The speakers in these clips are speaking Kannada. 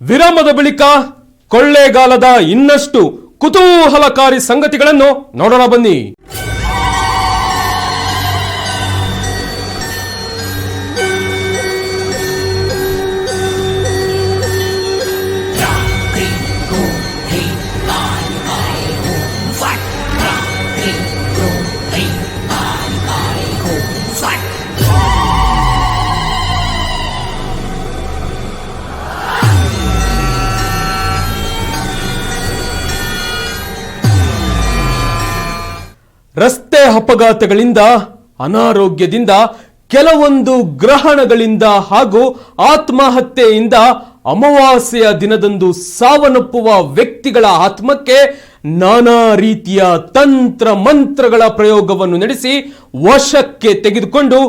ವಿರಾಮದ ಬಳಿಕ ಕೊಳ್ಳೇಗಾಲದ ಇನ್ನಷ್ಟು ಕುತೂಹಲಕಾರಿ ಸಂಗತಿಗಳನ್ನು ನೋಡೋಣ ಬನ್ನಿ. ರಸ್ತೆ ಅಪಘಾತಗಳಿಂದ, ಅನಾರೋಗ್ಯದಿಂದ, ಕೆಲವೊಂದು ಗ್ರಹಣಗಳಿಂದ ಹಾಗೂ ಆತ್ಮಹತ್ಯೆಯಿಂದ ಅಮಾವಾಸ್ಯೆಯ ದಿನದಂದು ಸಾವನ್ನಪ್ಪುವ ವ್ಯಕ್ತಿಗಳ ಆತ್ಮಕ್ಕೆ ನಾನಾ ರೀತಿಯ ತಂತ್ರ ಮಂತ್ರಗಳ ಪ್ರಯೋಗವನ್ನು ನಡೆಸಿ ವಶಕ್ಕೆ ತೆಗೆದುಕೊಂಡು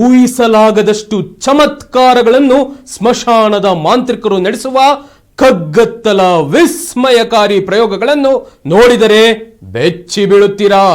ಊಹಿಸಲಾಗದಷ್ಟು ಚಮತ್ಕಾರಗಳನ್ನು ಸ್ಮಶಾನದ ಮಾಂತ್ರಿಕರು ನಡೆಸುವ ಕಗ್ಗತ್ತಲ ವಿಸ್ಮಯಕಾರಿ ಪ್ರಯೋಗಗಳನ್ನು ನೋಡಿದರೆ ಬೆಚ್ಚಿ ಬೀಳುತ್ತೀರಾ.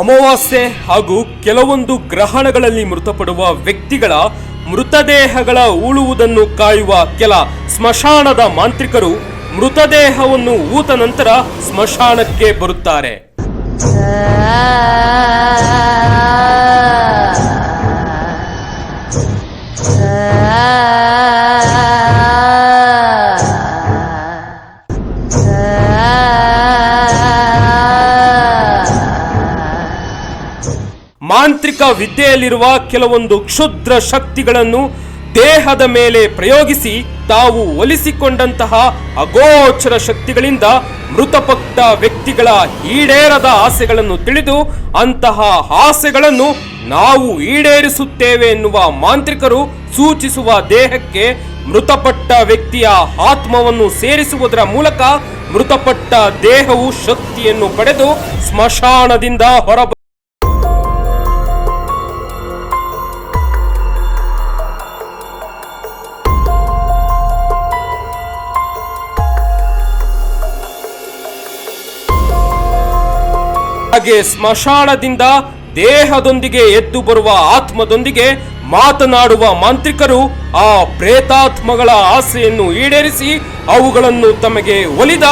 ಅಮಾವಾಸ್ಯೆ ಹಾಗೂ ಕೆಲವೊಂದು ಗ್ರಹಣಗಳಲ್ಲಿ ಮೃತಪಡುವ ವ್ಯಕ್ತಿಗಳ ಮೃತದೇಹಗಳ ಉಳುವುದನ್ನು ಕಾಯುವ ಕೆಲ ಸ್ಮಶಾನದ ಮಾಂತ್ರಿಕರು ಮೃತದೇಹವನ್ನು ಊತ ನಂತರ ಸ್ಮಶಾನಕ್ಕೆ ಬರುತ್ತಾರೆ. ಮಾಂತ್ರಿಕ ವಿದ್ಯೆಯಲ್ಲಿರುವ ಕೆಲವೊಂದು ಕ್ಷುದ್ರ ಶಕ್ತಿಗಳನ್ನು ದೇಹದ ಮೇಲೆ ಪ್ರಯೋಗಿಸಿ ತಾವು ಒಲಿಸಿಕೊಂಡಂತಹ ಅಗೋಚರ ಶಕ್ತಿಗಳಿಂದ ಮೃತಪಟ್ಟ ವ್ಯಕ್ತಿಗಳ ಈಡೇರದ ಆಸೆಗಳನ್ನು ತಿಳಿದು ಅಂತಹ ಆಸೆಗಳನ್ನು ನಾವು ಈಡೇರಿಸುತ್ತೇವೆ ಎನ್ನುವ ಮಾಂತ್ರಿಕರು ಸೂಚಿಸುವ ದೇಹಕ್ಕೆ ಮೃತಪಟ್ಟ ವ್ಯಕ್ತಿಯ ಆತ್ಮವನ್ನು ಸೇರಿಸುವುದರ ಮೂಲಕ ಮೃತಪಟ್ಟ ದೇಹವು ಶಕ್ತಿಯನ್ನು ಪಡೆದು ಸ್ಮಶಾನದಿಂದ ಹೊರ ಹಾಗೆ ಸ್ಮಶಾನದಿಂದ ದೇಹದೊಂದಿಗೆ ಎದ್ದು ಬರುವ ಆತ್ಮದೊಂದಿಗೆ ಮಾತನಾಡುವ ಮಾಂತ್ರಿಕರು ಆ ಪ್ರೇತಾತ್ಮಗಳ ಆಸೆಯನ್ನು ಈಡೇರಿಸಿ ಅವುಗಳನ್ನು ತಮಗೆ ಒಲಿದ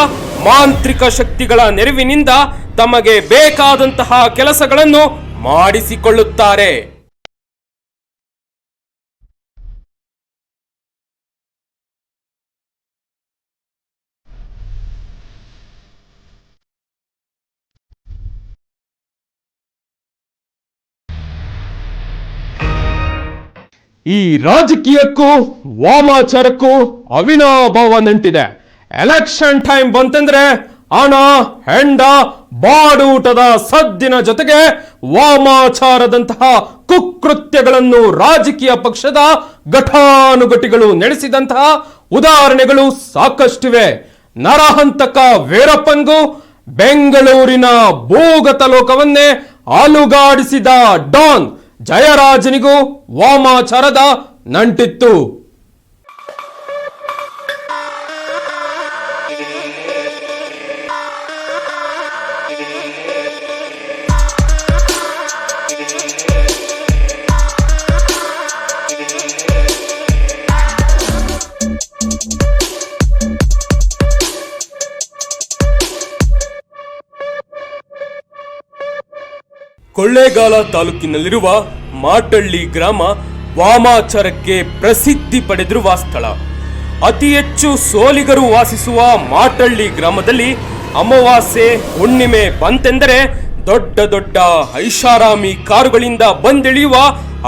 ಮಾಂತ್ರಿಕ ಶಕ್ತಿಗಳ ನೆರವಿನಿಂದ ತಮಗೆ ಬೇಕಾದಂತಹ ಕೆಲಸಗಳನ್ನು ಮಾಡಿಸಿಕೊಳ್ಳುತ್ತಾರೆ. ಈ ರಾಜಕೀಯಕ್ಕೂ ವಾಮಾಚಾರಕ್ಕೂ ಅವಿನಾಭಾವ ನಂಟಿದೆ. ಎಲೆಕ್ಷನ್ ಟೈಮ್ ಬಂತಂದ್ರೆ ಹಣ, ಹೆಂಡ, ಬಾಡೂಟದ ಸದ್ದಿನ ಜೊತೆಗೆ ವಾಮಾಚಾರದಂತಹ ಕುಕೃತ್ಯಗಳನ್ನು ರಾಜಕೀಯ ಪಕ್ಷದ ಘಟಾನುಘಟಿಗಳು ನಡೆಸಿದಂತಹ ಉದಾಹರಣೆಗಳು ಸಾಕಷ್ಟಿವೆ. ನರಹಂತಕ ವೀರಪ್ಪನ್ಗೂ ಬೆಂಗಳೂರಿನ ಭೂಗತ ಲೋಕವನ್ನೇ ಅಲುಗಾಡಿಸಿದ ಡಾನ್ ಜಯರಾಜನಿಗೂ ವಾಮಾಚಾರದ ನಂಟಿತ್ತು. ಕೊಳ್ಳೇಗಾಲ ತಾಲೂಕಿನಲ್ಲಿರುವ ಮಾಟಳ್ಳಿ ಗ್ರಾಮ ವಾಮಾಚಾರಕ್ಕೆ ಪ್ರಸಿದ್ಧಿ ಪಡೆದಿರುವ ಸ್ಥಳ. ಅತಿ ಹೆಚ್ಚು ಸೋಲಿಗರು ವಾಸಿಸುವ ಮಾಟಳ್ಳಿ ಗ್ರಾಮದಲ್ಲಿ ಅಮಾವಾಸ್ಯೆ, ಹುಣ್ಣಿಮೆ ಬಂತೆಂದರೆ ದೊಡ್ಡ ದೊಡ್ಡ ಐಷಾರಾಮಿ ಕಾರುಗಳಿಂದ ಬಂದಿಳಿಯುವ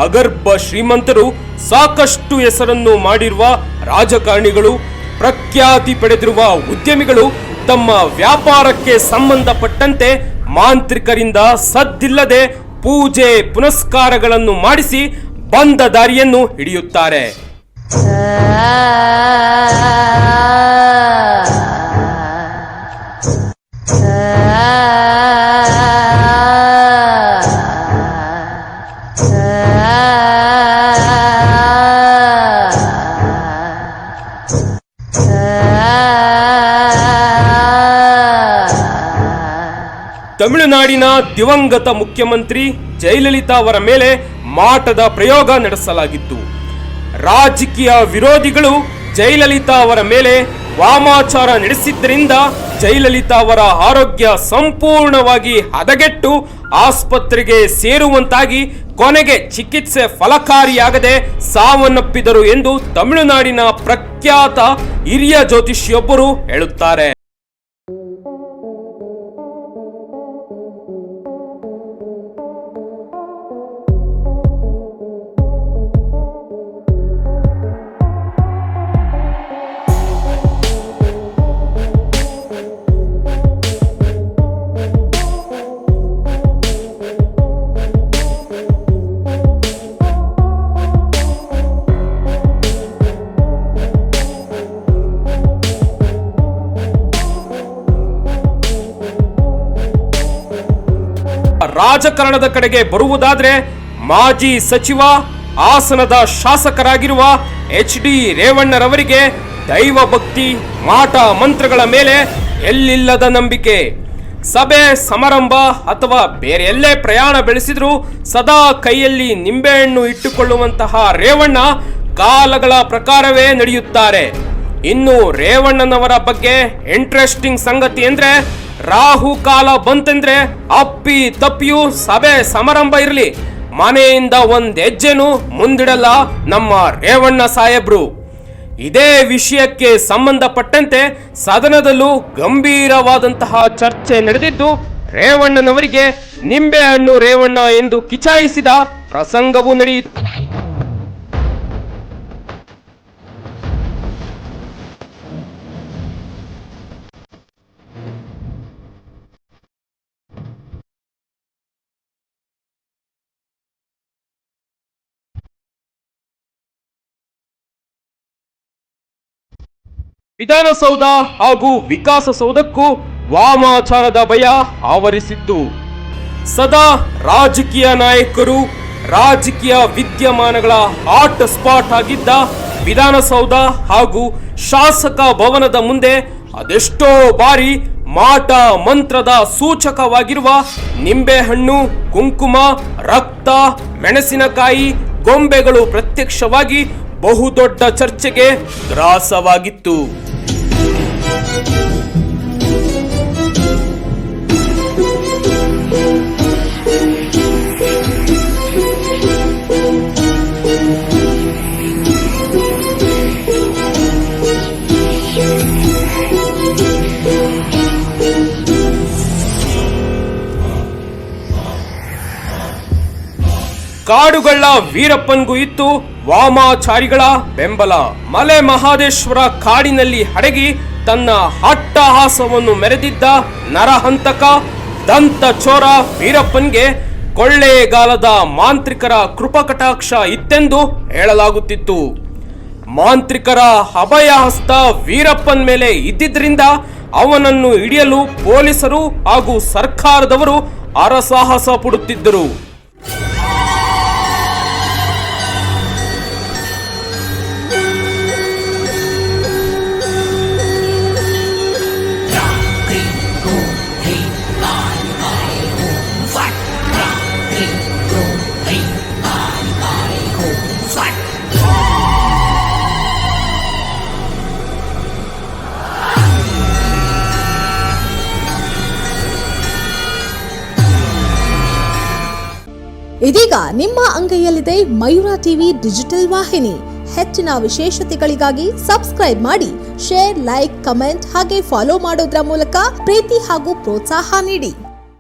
ಅಗರ್ಭ ಶ್ರೀಮಂತರು, ಸಾಕಷ್ಟು ಹೆಸರನ್ನು ಮಾಡಿರುವ ರಾಜಕಾರಣಿಗಳು, ಪ್ರಖ್ಯಾತಿ ಪಡೆದಿರುವ ಉದ್ಯಮಿಗಳು ತಮ್ಮ ವ್ಯಾಪಾರಕ್ಕೆ ಸಂಬಂಧಪಟ್ಟಂತೆ ಮಾಂತ್ರಿಕರಿಂದ ಸದ್ದಿಲ್ಲದೆ ಪೂಜೆ ಪುನಸ್ಕಾರಗಳನ್ನು ಮಾಡಿಸಿ ಬಂದ ದಾರಿಯನ್ನು ಹಿಡಿಯುತ್ತಾರೆ. ತಮಿಳುನಾಡಿನ ದಿವಂಗತ ಮುಖ್ಯಮಂತ್ರಿ ಜಯಲಲಿತಾ ಅವರ ಮೇಲೆ ಮಾಟದ ಪ್ರಯೋಗ ನಡೆಸಲಾಗಿತ್ತು. ರಾಜಕೀಯ ವಿರೋಧಿಗಳು ಜಯಲಲಿತಾ ಅವರ ಮೇಲೆ ವಾಮಾಚಾರ ನಡೆಸಿದ್ದರಿಂದ ಜಯಲಲಿತಾ ಅವರ ಆರೋಗ್ಯ ಸಂಪೂರ್ಣವಾಗಿ ಹದಗೆಟ್ಟು ಆಸ್ಪತ್ರೆಗೆ ಸೇರುವಂತಾಗಿ ಕೊನೆಗೆ ಚಿಕಿತ್ಸೆ ಫಲಕಾರಿಯಾಗದೆ ಸಾವನ್ನಪ್ಪಿದರು ಎಂದು ತಮಿಳುನಾಡಿನ ಪ್ರಖ್ಯಾತ ಹಿರಿಯ ಜ್ಯೋತಿಷಿಯೊಬ್ಬರು ಹೇಳುತ್ತಾರೆ. ರಾಜಕಾರಣದ ಕಡೆಗೆ ಬರುವುದಾದ್ರೆ ಮಾಜಿ ಸಚಿವ ಹಾಸನದ ಶಾಸಕರಾಗಿರುವ HD ರೇವಣ್ಣರವರಿಗೆ ದೈವ ಭಕ್ತಿ ಮಾಟ ಮಂತ್ರಗಳ ಮೇಲೆ ಎಲ್ಲಿಲ್ಲದ ನಂಬಿಕೆ. ಸಭೆ ಸಮಾರಂಭ ಅಥವಾ ಬೇರೆ ಎಲ್ಲೇ ಪ್ರಯಾಣ ಬೆಳೆಸಿದ್ರು ಸದಾ ಕೈಯಲ್ಲಿ ನಿಂಬೆಹಣ್ಣು ಇಟ್ಟುಕೊಳ್ಳುವಂತಹ ರೇವಣ್ಣ ಕಾಲಗಳ ಪ್ರಕಾರವೇ ನಡೆಯುತ್ತಾರೆ. ಇನ್ನು ರೇವಣ್ಣನವರ ಬಗ್ಗೆ ಇಂಟ್ರೆಸ್ಟಿಂಗ್ ಸಂಗತಿ ಅಂದ್ರೆ ರಾಹು ಕಾಲ ಬಂತೆಂದ್ರೆ ಅಪ್ಪಿ ತಪ್ಪಿಯೂ ಸಭೆ ಸಮಾರಂಭ ಇರಲಿ ಮನೆಯಿಂದ ಒಂದ್ ಹೆಜ್ಜೆನು ಮುಂದಿಡಲ್ಲ ನಮ್ಮ ರೇವಣ್ಣ ಸಾಹೇಬ್ರು. ಇದೇ ವಿಷಯಕ್ಕೆ ಸಂಬಂಧಪಟ್ಟಂತೆ ಸದನದಲ್ಲೂ ಗಂಭೀರವಾದಂತಹ ಚರ್ಚೆ ನಡೆದಿದ್ದು ರೇವಣ್ಣನವರಿಗೆ ನಿಂಬೆಹಣ್ಣು ರೇವಣ್ಣ ಎಂದು ಕಿಚಾಯಿಸಿದ ಪ್ರಸಂಗವೂ ನಡೆಯಿತು. ವಿಧಾನಸೌಧ ಹಾಗೂ ವಿಕಾಸಸೌಧಕ್ಕೂ ವಾಮಾಚಾರದ ಭಯ ಆವರಿಸಿತ್ತು. ಸದಾ ರಾಜಕೀಯ ನಾಯಕರು ರಾಜಕೀಯ ವಿದ್ಯಮಾನಗಳ ಹಾಟ್ ಸ್ಪಾಟ್ ಆಗಿದ್ದ ವಿಧಾನಸೌಧ ಹಾಗೂ ಶಾಸಕ ಭವನದ ಮುಂದೆ ಅದೆಷ್ಟೋ ಬಾರಿ ಮಾಟ ಮಂತ್ರದ ಸೂಚಕವಾಗಿರುವ ನಿಂಬೆಹಣ್ಣು, ಕುಂಕುಮ, ರಕ್ತ, ಮೆಣಸಿನಕಾಯಿ ಗೊಂಬೆಗಳು ಪ್ರತ್ಯಕ್ಷವಾಗಿ ಬಹುದೊಡ್ಡ ಚರ್ಚೆಗೆ ಗ್ರಾಸವಾಗಿತ್ತು. ಕಾಡುಗಳ ವೀರಪ್ಪನ್ಗೂ ಇತ್ತು ವಾಮಾಚಾರಿಗಳ ಬೆಂಬಲ. ಮಲೆ ಮಹಾದೇಶ್ವರ ಕಾಡಿನಲ್ಲಿ ಅಡಗಿ ತನ್ನ ಅಟ್ಟಹಾಸವನ್ನು ಮೆರೆದಿದ್ದ ನರಹಂತಕ ದಂತ ಚೋರ ವೀರಪ್ಪನ್ಗೆ ಕೊಳ್ಳೇಗಾಲದ ಮಾಂತ್ರಿಕರ ಕೃಪಕಟಾಕ್ಷ ಇತ್ತೆಂದು ಹೇಳಲಾಗುತ್ತಿತ್ತು. ಮಾಂತ್ರಿಕರ ಅಭಯಹಸ್ತ ವೀರಪ್ಪನ್ ಮೇಲೆ ಇದ್ದಿದ್ರಿಂದ ಅವನನ್ನು ಹಿಡಿಯಲು ಪೊಲೀಸರು ಹಾಗೂ ಸರ್ಕಾರದವರು ಹರಸಾಹಸ ಪಡುತ್ತಿದ್ದರು. ಇದೀಗ ನಿಮ್ಮ ಅಂಗೈಯಲ್ಲಿದೆ ಮಯೂರ ಟಿವಿ ಡಿಜಿಟಲ್ ವಾಹಿನಿ. ಹೆಚ್ಚಿನ ವಿಶೇಷತೆಗಳಿಗಾಗಿ ಸಬ್ಸ್ಕ್ರೈಬ್ ಮಾಡಿ, ಶೇರ್, ಲೈಕ್, ಕಮೆಂಟ್ ಹಾಗೆ ಫಾಲೋ ಮಾಡೋದ್ರ ಮೂಲಕ ಪ್ರೀತಿ ಹಾಗೂ ಪ್ರೋತ್ಸಾಹ ನೀಡಿ.